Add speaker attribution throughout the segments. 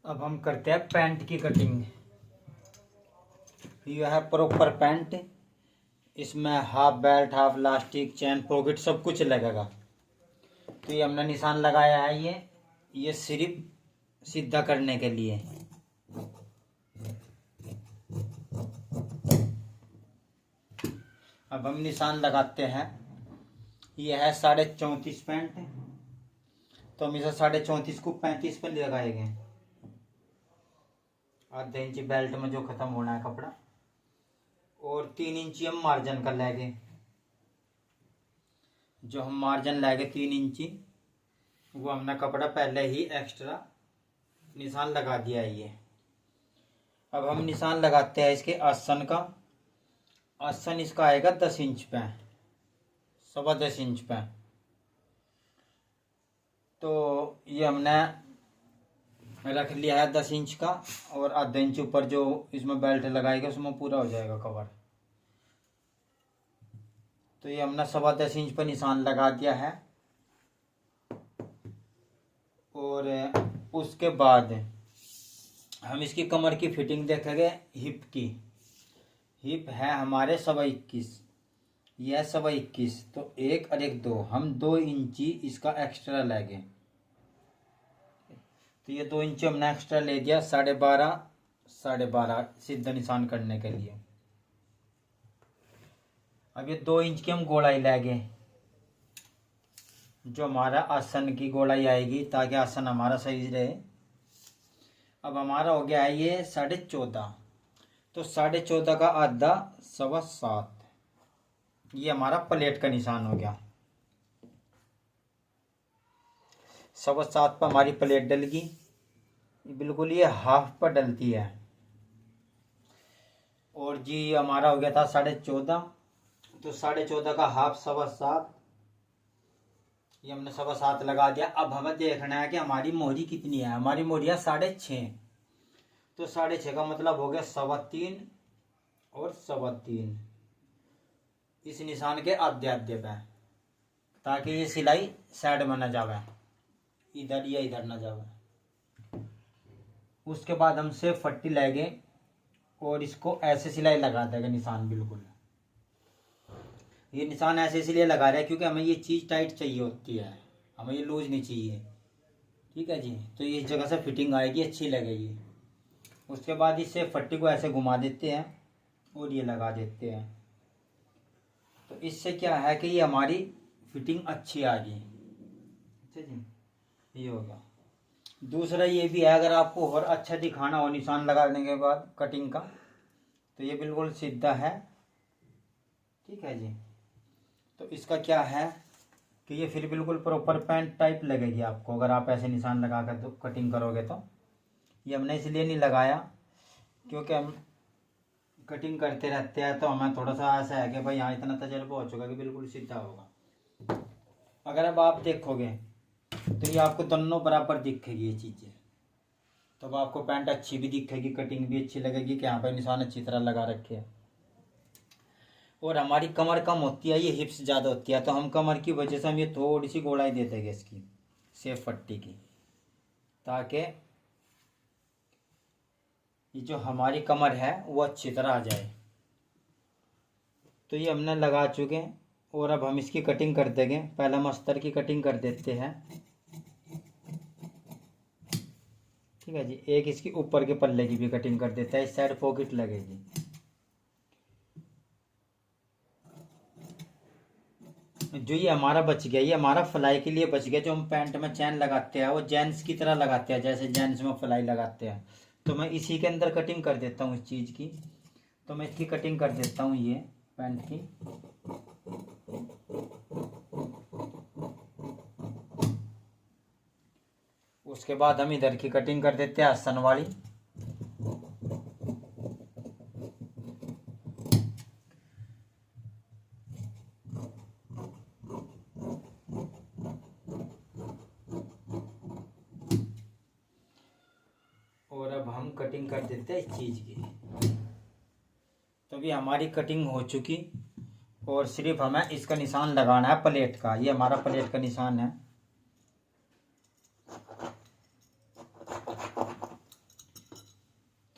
Speaker 1: अब हम करते हैं पैंट की कटिंग। यह है प्रॉपर पैंट। इसमें हाफ बेल्ट, हाफ लास्टिक, चैन, पॉकेट सब कुछ लगेगा। तो ये हमने निशान लगाया है। ये सिर्फ सीधा करने के लिए। अब हम निशान लगाते हैं। यह है 34.5 पैंट। तो हम इसे 34.5 को 35 पर लगाएंगे। आधा इंच बेल्ट में जो खत्म होना है कपड़ा, और 3 इंची हम मार्जिन कर लेंगे। जो हम मार्जिन लेंगे 3 इंची, वो हमने कपड़ा पहले ही एक्स्ट्रा निशान लगा दिया है। ये अब हम निशान लगाते हैं इसके आसन का। आसन इसका आएगा 10 इंच पे, 10.25 इंच पे। तो ये हमने रख लिया है 10 इंच का, और आधा इंच ऊपर जो इसमें बेल्ट लगाएगा उसमें पूरा हो जाएगा कवर। तो ये हमने 10.25 इंच पर निशान लगा दिया है। और उसके बाद हम इसकी कमर की फिटिंग देखेंगे। हिप की, हिप है हमारे 21.25, यह 21.25। तो 1 और 1 2, हम 2 इंची इसका एक्स्ट्रा लेंगे। तो ये 2 इंची हमने एक्स्ट्रा ले दिया, 12.5 12.5 सीधा निशान करने के लिए। अब ये 2 इंच की हम गोलाई लेंगे, जो हमारा आसन की गोलाई आएगी, ताकि आसन हमारा सही रहे। अब हमारा हो गया है ये 14.5। तो 14.5 का आधा 7.25, ये हमारा प्लेट का निशान हो गया। 7.25 पर हमारी प्लेट डलगी। बिल्कुल ये हाफ पर डलती है। और जी हमारा हो गया था 14.5। तो 14.5 का हाफ 7.25, ये हमने 7.25 लगा दिया। अब हमें देखना है कि हमारी मोहरी कितनी है। हमारी मोहरी है 6.5। तो 6.5 का मतलब हो गया 3.25 और 3.25, इस निशान के आधे आधे पे, ताकि ये सिलाई साइड में न जावे, इधर या इधर न जावे। उसके बाद हम से फट्टी लेंगे और इसको ऐसे सिलाई लगा देंगे निशान। बिल्कुल ये निशान ऐसे इसलिए लगा रहे हैं क्योंकि हमें ये चीज़ टाइट चाहिए होती है, हमें ये लूज नहीं चाहिए। ठीक है जी। तो इस जगह से फिटिंग आएगी, अच्छी लगेगी। उसके बाद इससे फट्टी को ऐसे घुमा देते हैं और ये लगा देते हैं। तो इससे क्या है कि ये हमारी फिटिंग अच्छी आ गई। अच्छा जी, ये होगा। दूसरा ये भी है, अगर आपको और अच्छा दिखाना हो निशान लगाने के बाद कटिंग का, तो ये बिल्कुल सीधा है। ठीक है जी। तो इसका क्या है कि ये फिर बिल्कुल प्रॉपर पैंट टाइप लगेगी आपको, अगर आप ऐसे निशान लगा कर तो कटिंग करोगे। तो ये हमने इसलिए नहीं लगाया क्योंकि हम कटिंग करते रहते हैं, तो हमें थोड़ा सा ऐसा है कि भाई यहाँ इतना तजर्बा हो चुका कि बिल्कुल सीधा होगा। अगर अब आप देखोगे तो ये आपको दोनों बराबर दिखेगी ये चीज़ें। तब आपको पैंट अच्छी भी दिखेगी, कटिंग भी अच्छी लगेगी कि यहाँ पर निशान अच्छी तरह लगा रखे हैं। और हमारी कमर कम होती है, ये हिप्स ज़्यादा होती है, तो हम कमर की वजह से हम ये थोड़ी सी गोलाई दे देंगे इसकी सेफ पट्टी की, ताकि ये जो हमारी कमर है वो अच्छी तरह आ जाए। तो ये हमने लगा चुके हैं। और अब हम इसकी कटिंग कर देंगे। पहले हम अस्तर की कटिंग कर देते हैं। ठीक है जी। एक इसकी ऊपर के पल्ले की भी कटिंग कर देते हैं, इस साइड पॉकेट लगेगी। जो ये हमारा बच गया, ये हमारा फ्लाई के लिए बच गया। जो हम पैंट में चैन लगाते हैं वो जेंट्स की तरह लगाते हैं, जैसे जेंट्स में फ्लाई लगाते हैं। तो मैं इसी के अंदर कटिंग कर देता हूँ इस चीज़ की। तो मैं इसकी कटिंग कर देता हूँ ये पैंट की। उसके बाद हम इधर की कटिंग कर देते हैं आसन वाली। और अब हम कटिंग कर देते हैं इस चीज़ की। तभी हमारी कटिंग हो चुकी। और सिर्फ हमें इसका निशान लगाना है प्लेट का। ये हमारा प्लेट का निशान है।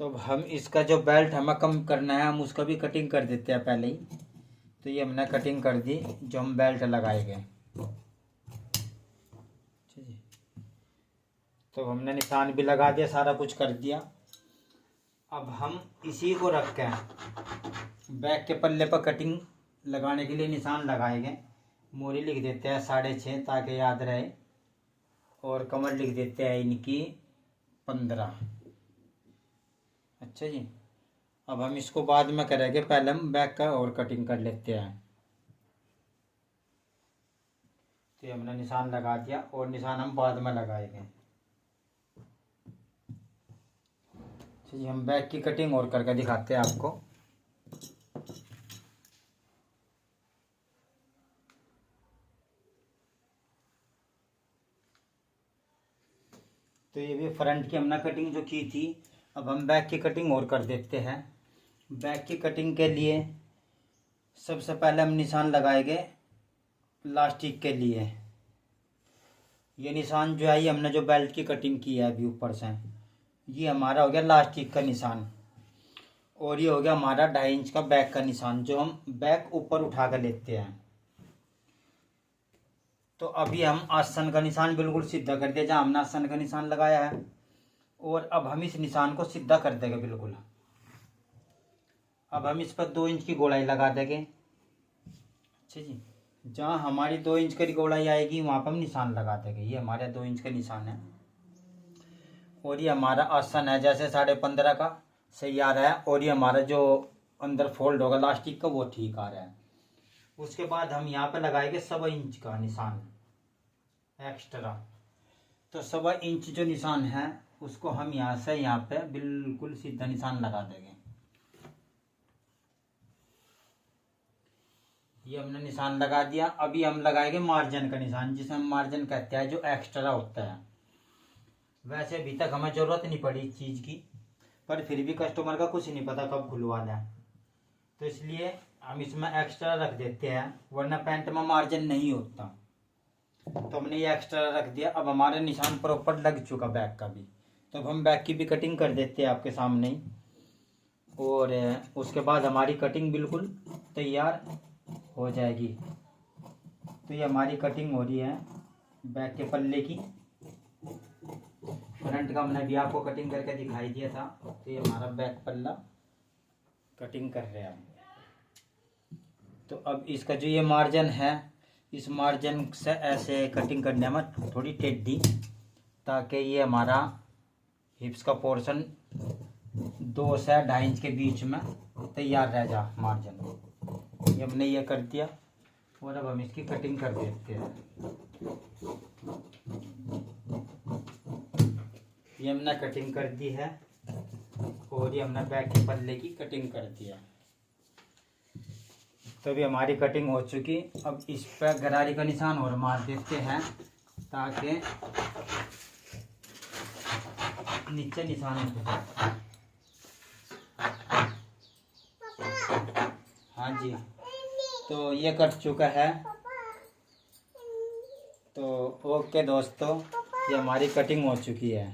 Speaker 1: तो अब हम इसका जो बेल्ट हमें कम करना है हम उसका भी कटिंग कर देते हैं पहले ही। तो ये हमने कटिंग कर दी जो हम बेल्ट लगाएंगे। तो हमने निशान भी लगा दिया, सारा कुछ कर दिया। अब हम इसी को रख के बैक के पल्ले पर कटिंग लगाने के लिए निशान लगाएंगे। मोरी लिख देते हैं 6.5 ताकि याद रहे, और कमर लिख देते हैं इनकी 15। अच्छा जी, अब हम इसको बाद में करेंगे, पहले हम बैक का और कटिंग कर लेते हैं। तो हमने निशान लगा दिया और निशान हम बाद में लगाएंगे। अच्छा जी, हम बैक की कटिंग और करके दिखाते हैं आपको। तो ये भी फ्रंट की हमने कटिंग जो की थी, अब हम बैक की कटिंग और कर देते हैं। बैक की कटिंग के लिए सबसे पहले हम निशान लगाएंगे लास्टिक के लिए। ये निशान जो है ये हमने जो बेल्ट की कटिंग की है अभी ऊपर से, ये हमारा हो गया लास्टिक का निशान। और ये हो गया हमारा 2.5 इंच का बैक का निशान जो हम बैक ऊपर उठा कर लेते हैं। तो अभी हम आसन का निशान बिल्कुल सीधा कर दिया जहाँ हमने आसन का निशान लगाया है, और अब हम इस निशान को सीधा कर देंगे बिल्कुल। अब हम इस पर 2 इंच की गोलाई लगा देंगे। अच्छा जी, जहाँ हमारी 2 इंच की गोलाई आएगी वहाँ पर हम निशान लगा देंगे। ये हमारा 2 इंच का निशान है, और ये हमारा आसन है जैसे 15.5 का सही आ रहा है, और ये हमारा जो अंदर फोल्ड होगा लास्टिक का वो ठीक आ रहा है। उसके बाद हम यहाँ पे लगाएंगे 1.25 इंच का निशान एक्स्ट्रा। तो 1.25 इंच जो निशान है उसको हम यहाँ से यहाँ पे बिल्कुल सीधा निशान लगा देंगे। ये हमने निशान लगा दिया। अभी हम लगाएंगे मार्जिन का निशान, जिसे हम मार्जिन कहते हैं, जो एक्स्ट्रा होता है। वैसे अभी तक हमें जरूरत नहीं पड़ी इस चीज़ की, पर फिर भी कस्टमर का कुछ नहीं पता कब खुलवाना है, तो इसलिए हम इसमें एक्स्ट्रा रख देते हैं, वरना पैंट में मार्जिन नहीं होता। तो हमने ये एक्स्ट्रा रख दिया। अब हमारे निशान प्रॉपर लग चुका बैक का भी। तो अब हम बैक की भी कटिंग कर देते हैं आपके सामने ही, और उसके बाद हमारी कटिंग बिल्कुल तैयार हो जाएगी। तो ये हमारी कटिंग हो रही है बैक के पल्ले की। फ्रंट का हमने भी आपको कटिंग करके दिखाई दिया था। तो ये हमारा बैक पल्ला कटिंग कर रहे हैं हम। तो अब इसका जो ये मार्जिन है, इस मार्जिन से ऐसे कटिंग करने में थोड़ी टेढ़ी, ताकि ये हमारा हिप्स का पोर्शन 2 से 2.5 इंच के बीच में तैयार रह जा मार्जिन। ये हमने ये कर दिया, और अब हम इसकी कटिंग कर देते हैं। ये हमने कटिंग कर दी है, और ये हमने बैक के पल्ले की कटिंग कर दिया। तो अभी हमारी कटिंग हो चुकी। अब इस पर गरारी का निशान और मार देते हैं, ताकि नीचे निशान हो। हाँ जी, तो ये कट चुका है। तो ओके दोस्तों, ये हमारी कटिंग हो चुकी है।